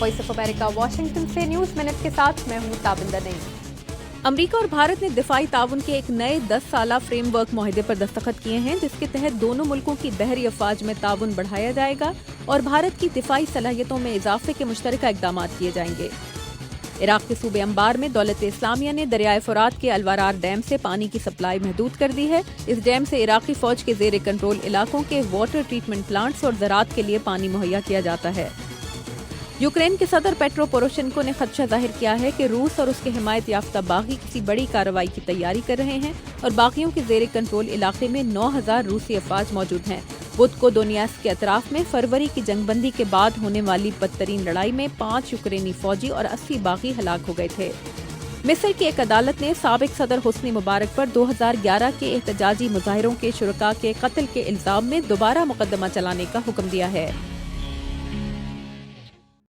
Voice of America Washington से news minute के साथ मैं हूँ ताबिंदा नईम। अमेरिका और भारत ने दिफाई ताउन के एक नए 10 साला फ्रेमवर्क मुआहदे पर दस्तखत किए हैं, जिसके तहत दोनों मुल्कों की बहरी अफवाज में ताउन बढ़ाया जाएगा और भारत की दिफाई सलाहियतों में इजाफे के मुश्तरका इकदाम किए जाएंगे। इराक के सूबे अंबार में दौलत इस्लामिया ने दरियाए फुरात के अलवारार डैम से पानी की सप्लाई महदूद कर दी है। इस डैम से इराकी फौज के जेर कंट्रोल इलाकों के वाटर ट्रीटमेंट प्लांट्स और ज़राअत के लिए पानी मुहैया किया जाता है। यूक्रेन के सदर पेट्रो पोरोशेंको ने खदशा जाहिर किया है कि रूस और उसके हिमायत याफ्ता बागी किसी बड़ी कार्रवाई की तैयारी कर रहे हैं और बागियों के जेर कंट्रोल इलाके में 9000 रूसी अफवाज मौजूद हैं। बुध को दोनियास के अतराफ में फरवरी की जंगबंदी के बाद होने वाली बदतरीन लड़ाई में 5 यूक्रेनी फौजी और 80 बागी हलाक हो गए थे। मिस्र की एक अदालत ने साबिक सदर हुस्नी मुबारक पर 2011 के एहतजाजी मुजाहिरों के शुरका के कत्ल के इल्जाम में दोबारा मुकदमा चलाने का हुक्म दिया है।